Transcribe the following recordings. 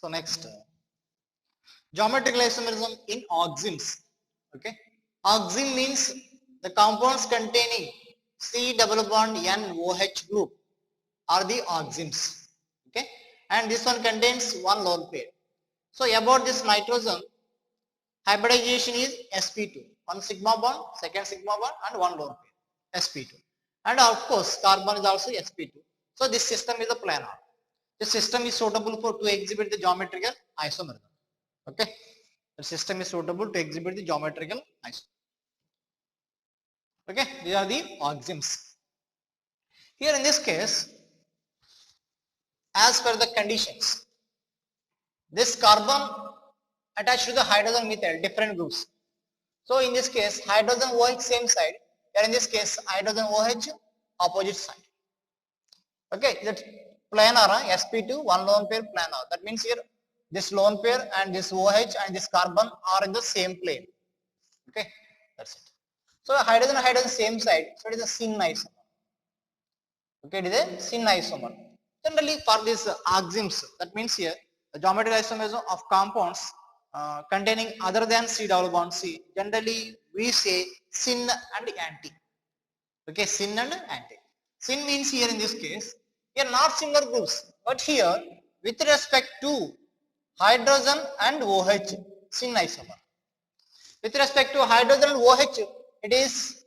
So next, geometrical isomerism in oximes. Okay, oxime means the compounds containing C double bond N OH group are the oximes. Okay, and this one contains one lone pair. So about this nitrogen, hybridization is sp2, one sigma bond, second sigma bond, and one lone pair, sp2. And of course, carbon is also sp2. So this system is a planar. This system is suitable to exhibit the geometrical isomerism. Okay, the system is suitable to exhibit the geometrical isomerism. Okay, these are the oximes. Here in this case, as per the conditions, this carbon attached to the hydrogen methyl, different groups. So in this case, hydrogen OH same side, here in this case, hydrogen OH opposite side. Okay, that planar, sp2, one lone pair planar. That means here this lone pair and this OH and this carbon are in the same plane. Okay, that's it. So hydrogen same side, so it is a syn isomer. Okay, it is a syn isomer. Generally for these oximes, that means here the geometrical isomerism of compounds containing other than C double bond C, generally we say syn and anti. Okay, syn and anti. Syn means here in this case, here not similar groups, but here with respect to hydrogen and OH, syn isomer. With respect to hydrogen and OH, it is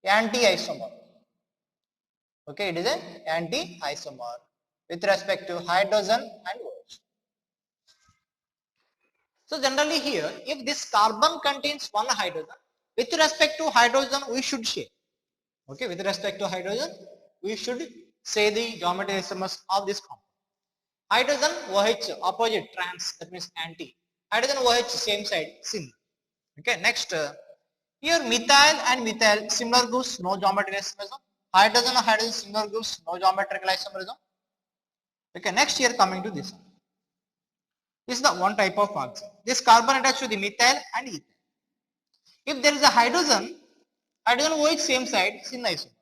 anti-isomer. Okay, it is an anti-isomer with respect to hydrogen and OH. So generally here, if this carbon contains one hydrogen, with respect to hydrogen we should say, okay, with respect to hydrogen we should say the geometric isomers of this compound. Hydrogen OH opposite trans, that means anti. Hydrogen OH same side, syn. Okay, next here methyl and methyl similar groups, no geometric isomerism. Hydrogen and hydrogen similar groups, no geometrical isomerism. Okay, next here coming to this one. This is the one type of oxime. This carbon attached to the methyl and ethyl. If there is a hydrogen OH same side, syn isomer.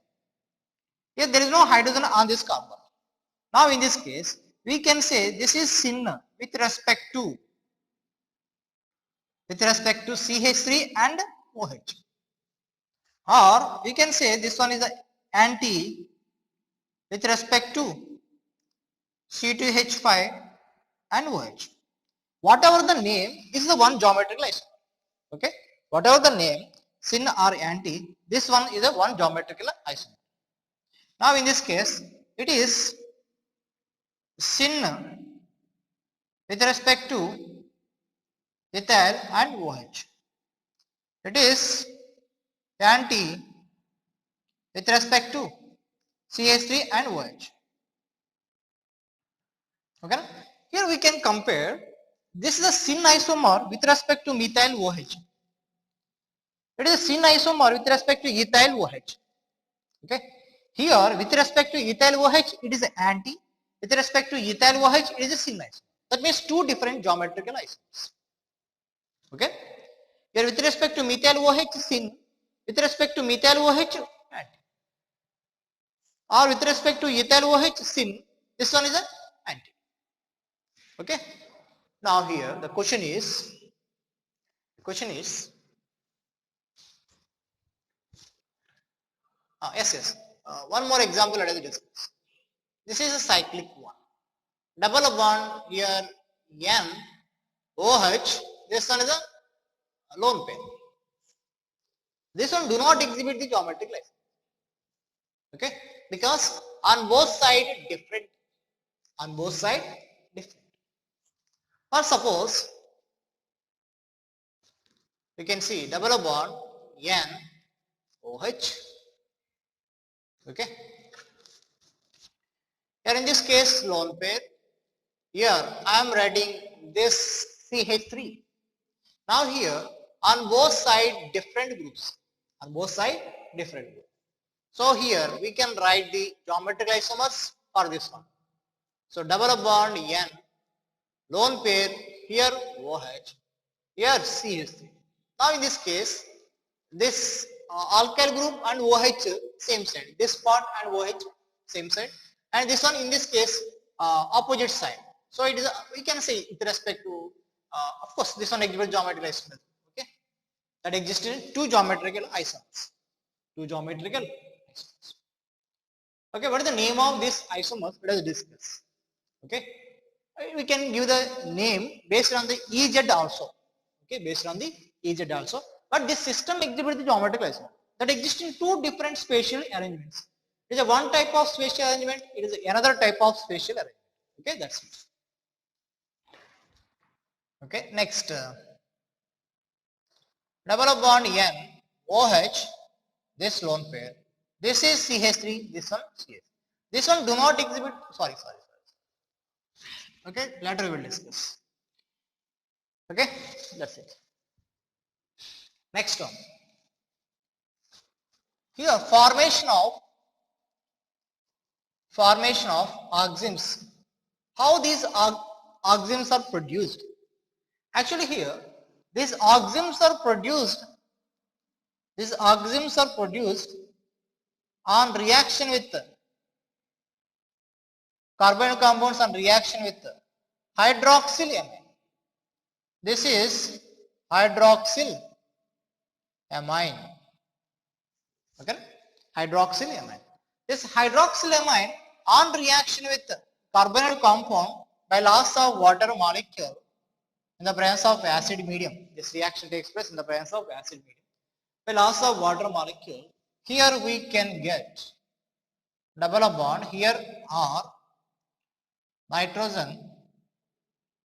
If there is no hydrogen on this carbon. Now in this case, we can say this is syn with respect to CH3 and OH. Or we can say this one is anti with respect to C2H5 and OH. Whatever the name is the one geometrical isomer. Okay, whatever the name, syn or anti, this one is a one geometrical isomer. Now in this case, it is syn with respect to ethyl and OH. It is anti with respect to CH3 and OH. Okay, here we can compare. This is a syn isomer with respect to methyl OH. It is a syn isomer with respect to ethyl OH. Okay, here with respect to ethyl OH it is anti. With respect to ethyl OH it is a syn isomer. That means two different geometrical isomers. Okay, here with respect to methyl OH syn, with respect to methyl OH anti, or with respect to ethyl OH syn, this one is an anti. Okay, now here the question is one more example let us discuss. This is a cyclic one. Double bond here N OH, this one is a lone pair. This one do not exhibit the geometric isomer. Okay, because on both sides different. On both sides different. Or suppose we can see double bond N OH. Okay, here in this case lone pair. Here I am writing this CH3. Now here on both sides different groups. On both sides different groups. So here we can write the geometrical isomers for this one. So double bond N, lone pair, here OH, here CH3. Now in this case, this alkyl group and OH same side. This part and OH same side. And this one in this case opposite side. So it is we can say with respect to of course this one exhibits geometrical isomers. Okay, that exists in two geometrical isomers. Two geometrical isomers. Okay, what is the name of this isomers? Let us discuss. Okay, we can give the name based on the EZ also. Okay, based on the EZ also. But this system exhibits the geometrical isomer that exists in two different spatial arrangements. It is a one type of spatial arrangement. It is another type of spatial arrangement. Okay, that's it. Okay, next double bond N OH, this lone pair. This is CH3. This one CH. This one do not exhibit. Sorry. Okay, later we will discuss. Okay, that's it. Next one. Here formation of oximes. How these oximes are produced? Actually here these oximes are produced. These oximes are produced on reaction with carbonyl compounds on reaction with hydroxylamine. This is hydroxylamine. Okay, hydroxylamine. This hydroxylamine on reaction with carbonyl compound by loss of water molecule in the presence of acid medium. This reaction takes place in the presence of acid medium. By loss of water molecule, here we can get double bond. Here are nitrogen,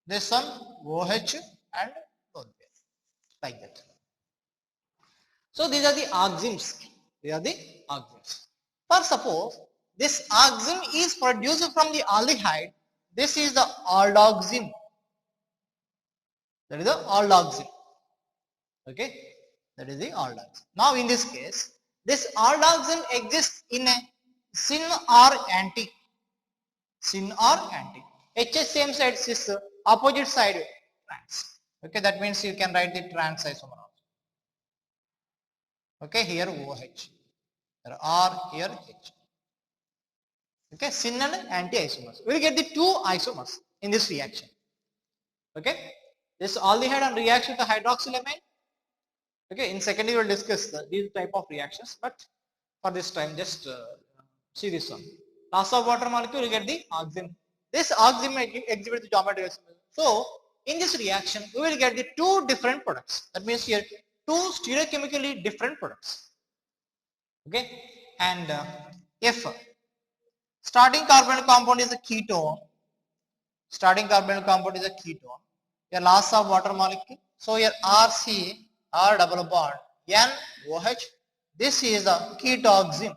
this one OH and lone pair, like that. So these are the oximes. They are the oximes. For suppose this oxime is produced from the aldehyde, this is the aldoxime. That is the aldoxime. Okay, that is the aldoxime. Now in this case, this aldoxime exists in a syn or anti. Syn or anti. HH same side, cis opposite side trans. Okay, that means you can write the trans isomer also. Okay, here OH. There are here H. Okay, syn and anti isomers. We will get the two isomers in this reaction. Okay, this aldehyde on reaction with the hydroxylamine. Okay, in second we will discuss these type of reactions, but for this time just see this one. Loss of water molecule, you get the oxime. This oxime exhibits the geometric isomer. So in this reaction we will get the two different products. That means here two stereochemically different products. Okay, and if starting carbonyl compound is a ketone, your loss of water molecule. So here RC, R double bond, N OH. This is the ketoxime.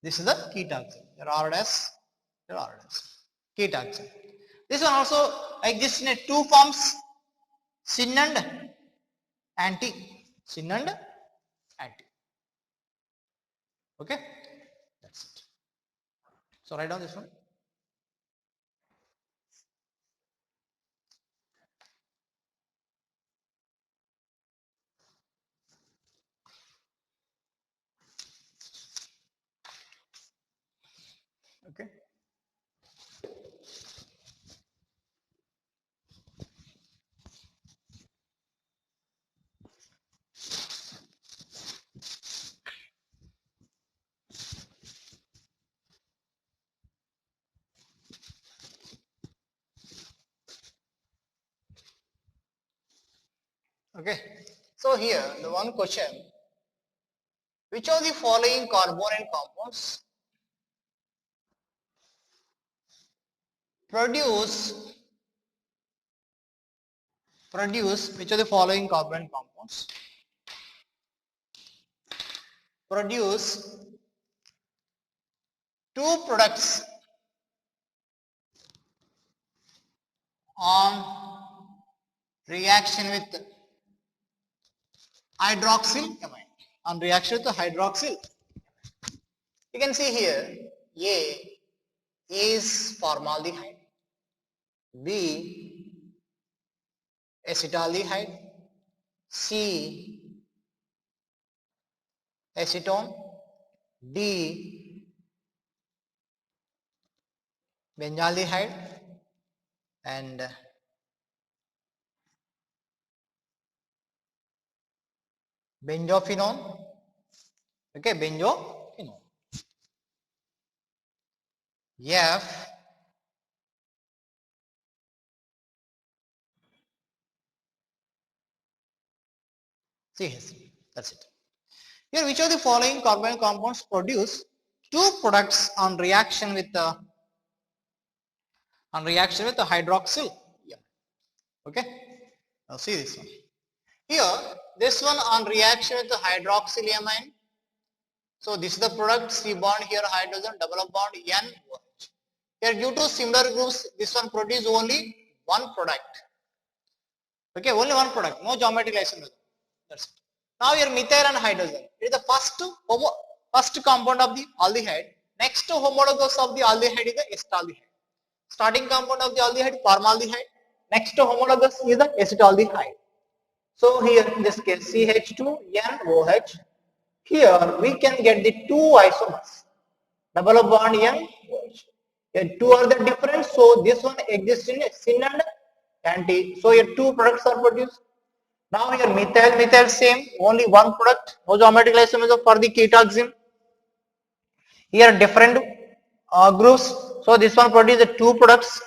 This is the ketoxime. Your RS, ketoxime. This one also exists in two forms, syn and anti. Okay, that's it. So write down this one. Okay. Okay. So here the one question: which of the following carbonyl compounds produce which of the following carbonyl compounds produce two products on reaction with hydroxylamine? On reaction with hydroxyl, you can see here A is formaldehyde, B acetaldehyde, C acetone, D benzaldehyde, and benzophenone. Okay, benzophenone. F CH3. That's it. Here, which of the following carbonyl compounds produce two products on reaction with the hydroxyl? Yeah. Okay. Now see this one. Here, this one on reaction with the hydroxylamine. So this is the product, C bond, here hydrogen, double bond, NOH. Here due to similar groups, this one produce only one product. Okay, only one product, no geometric isomerism. That's it. Now here methyl and hydrogen. It is the first compound of the aldehyde. Next homologous of the aldehyde is the acetaldehyde. Starting compound of the aldehyde, formaldehyde. Next homologous is the acetaldehyde. So here in this case CH2NOH. Here we can get the two isomers, double bond NOH. Here two are the different, so this one exists in syn and anti. So here two products are produced. Now here methyl same, only one product, no geometric isomerism for the ketoxin. Here different groups, so this one produces two products.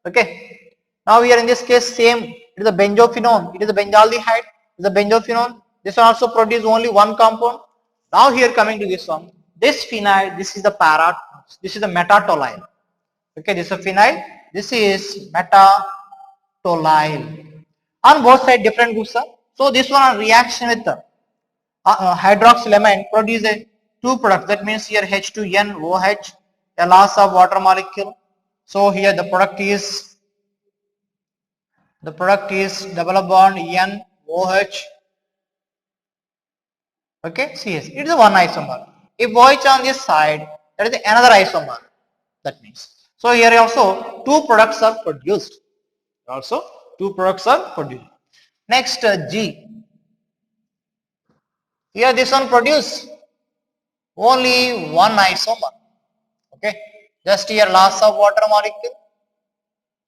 Okay. Now here in this case same, it is a benzophenone, it is a benzaldehyde, it is a benzophenone. This one also produces only one compound. Now here coming to this one, this phenyl, this is the this is the metatolyle. Okay, this is a phenyl, this is metatolyle. On both sides different groups are. So this one on reaction with the hydroxylamine produces two products. That means here H2NOH, a loss of water molecule. So here the product is double bond NOH. Okay, CS. It is one isomer. If OH on this side, that is another isomer. That means. So here also two products are produced. Next G. Here this one produce only one isomer. Okay. Just here loss of water molecule.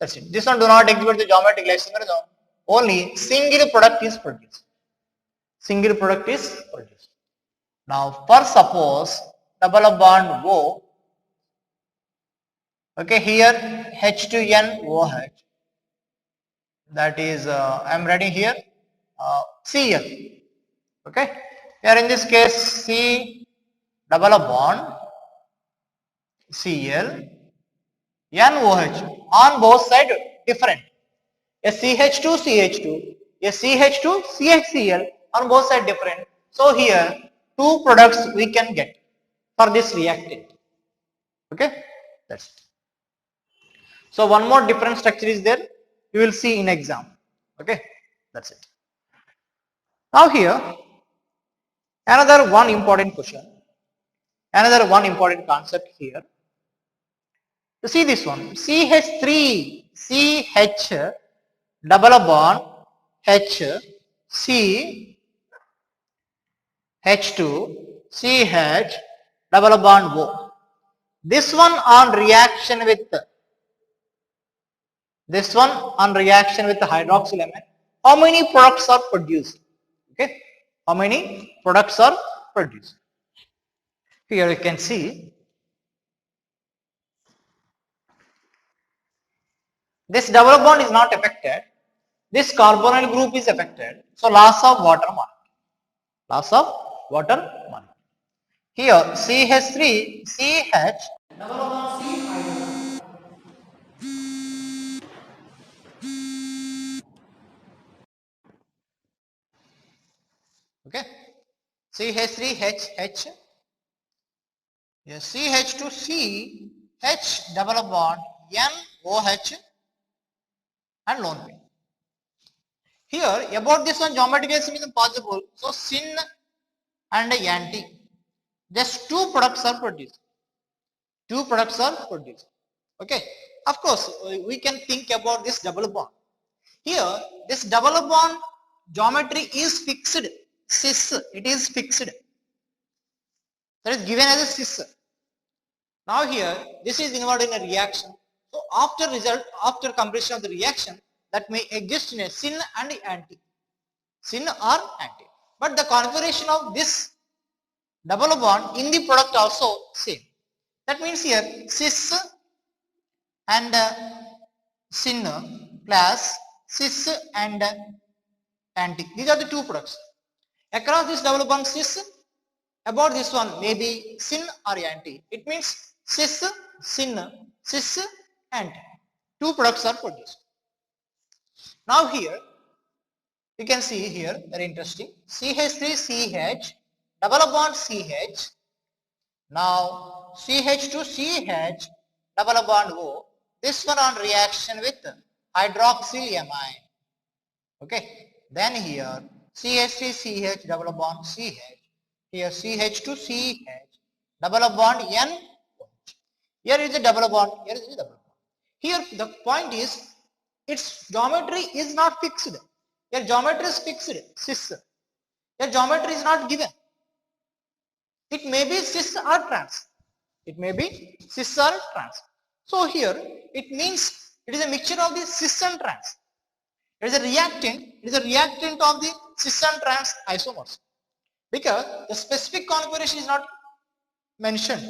That's it. This one do not exhibit the geometric isomerism. Only single product is produced. Now, for suppose double bond O. Okay, here H2NOH. That is, I am writing here Cl. Okay, here in this case C double bond Cl NOH on both sides different. A CH2CH2, a CH2CHCl on both sides different. So here two products we can get for this reactant. Okay, that's it. So one more different structure is there. You will see in exam. Okay, that's it. Now here another one important question, another one important concept here. You see this one, CH3, CH double bond H, C, H2, CH double bond O. This one on reaction with the hydroxylamine, how many products are produced? Okay, how many products are produced? Here you can see this double bond is not affected. This carbonyl group is affected. So loss of water molecule. Here CH3, CH double bond C hydrogen. Okay, CH3H, yes, CH2C, H double bond NOH and lone pair. Here about this one geometric isomerism possible. So syn and anti, just two products are produced. Okay, of course we can think about this double bond. Here this double bond geometry is fixed. Cis, it is fixed. That is given as a cis. Now here this is involved in a reaction. So after completion of the reaction, that may exist in a syn and anti. Syn or anti. But the configuration of this double bond in the product also same. That means here cis and syn plus cis and anti. These are the two products. Across this double bond cis, about this one maybe syn or anti. It means cis, syn, cis, anti. Two products are produced. Now here you can see here, very interesting, CH3CH, double bond CH. Now CH2CH, double bond O. This one on reaction with hydroxylamine. Okay. Then here CH3CH, double bond CH. Here CH2CH, double bond N. Here is a double bond. Here is a double bond. Here the point is, its geometry is not fixed. Your geometry is fixed, cis. Your geometry is not given. It may be cis or trans. It may be cis or trans. So here it means it is a mixture of the cis and trans. It is a reactant. It is a reactant of the cis and trans isomers. Because the specific configuration is not mentioned,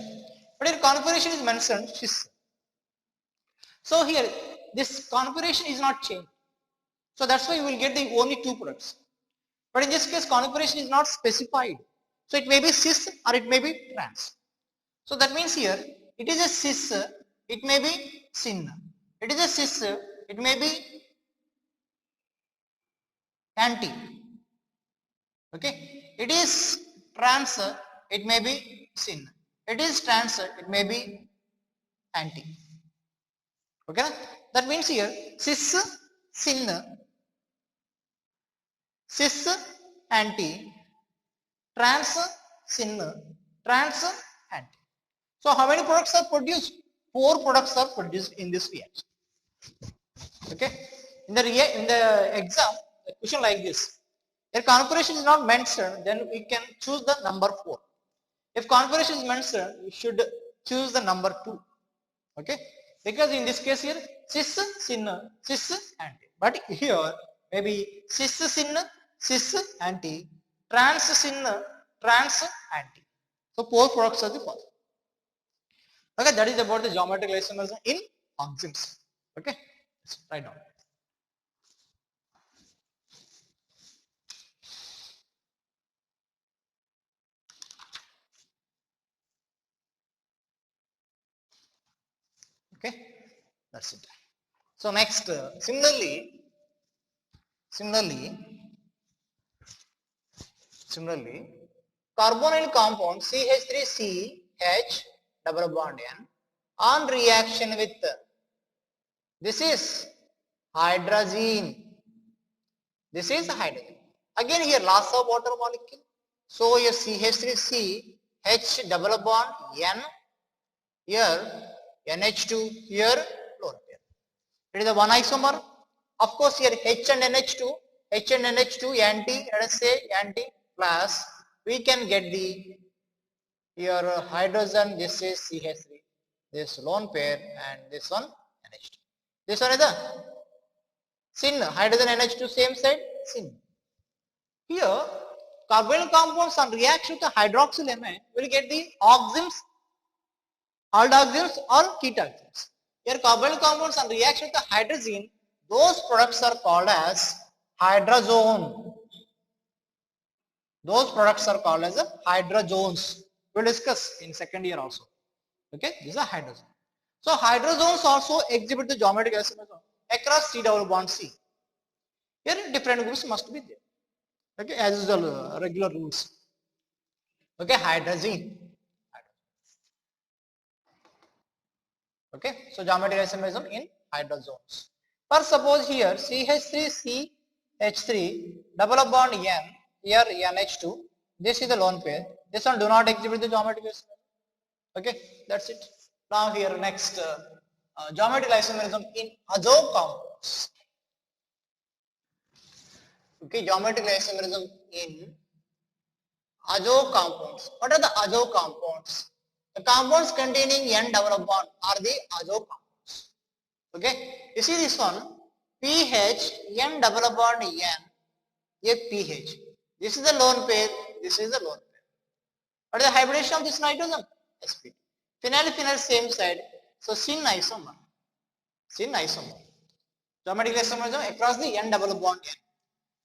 but your configuration is mentioned cis. So here this configuration is not changed. So that's why you will get the only two products. But in this case configuration is not specified. So it may be cis or it may be trans. So that means here it is a cis, it may be syn. It is a cis, it may be anti. Okay. It is trans, it may be syn. It is trans, it may be anti. Okay. That means here cis, syn, cis, anti, trans, syn, trans, anti. So how many products are produced? 4 products are produced in this reaction. Okay. In the exam, the question like this. If configuration is not mentioned, then we can choose the number 4. If configuration is mentioned, we should choose the number 2. Okay. Because in this case here, cis, syn, cis, anti. But here maybe cis, syn, cis, anti, trans, syn, trans, anti. So 4 products are the possible. Okay, that is about the geometrical isomerism in enzymes. Okay, let's write down. Okay, that's it. So next, similarly, carbonyl compound CH3CH double bond N on reaction with this is hydrazine. This is hydrogen. Again here loss of water molecule. So your CH3C H double bond N, here NH2, here lone pair. It is a one isomer. Of course here H and NH2 anti, let us say anti plus we can get the your hydrogen. This is CH3, this lone pair, and this one NH2. This one is the syn, hydrogen NH2 same side, syn. Here carbonyl compounds on reaction to hydroxylamine will get the oximes, aldoximes or ketoximes. Here carbonyl compounds on reaction to hydrazine, those products are called as hydrazone. Those products are called as hydrazones. We will discuss in second year also. Okay, these are hydrazone. So hydrazones also exhibit the geometric isomerism across C double bond C. Here different groups must be there. Okay, as usual, regular rules. Okay, hydrazine. Okay, so geometric isomerism in hydrazones. For suppose here CH3CH3 double bond N, here NH2, this is the lone pair. This one do not exhibit the geometric isomerism. Okay, that's it. Now here next geometric isomerism in azo compounds. Okay, geometric isomerism in azo compounds. What are the azo compounds? The compounds containing N double bond are the azo compounds. Okay, you see this one, PH, N double bond N, a PH. This is the lone pair, this is the lone pair. What is the hybridization of this nitrogen? sp2. Phenyl same side, so syn isomer. Syn isomer. Geometric isomerism across the N double bond N.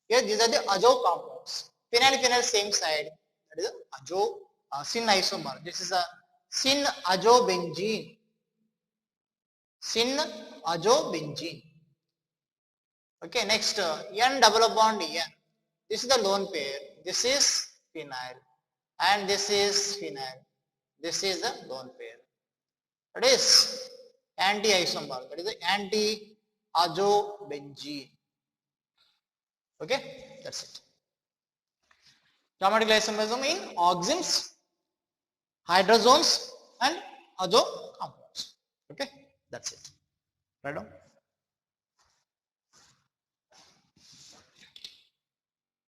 Here these are the azo compounds. Phenyl same side, that is azo syn isomer. This is a syn azobenzene. Syn azobenzene. Okay, next N double bond N. This is the lone pair. This is phenyl and this is phenyl. This is the lone pair. That is anti-isomer. That is the anti-azobenzene. Okay, that's it. Geometric isomerism in oximes, hydrozones and azo compounds. Okay, that's it. Right on.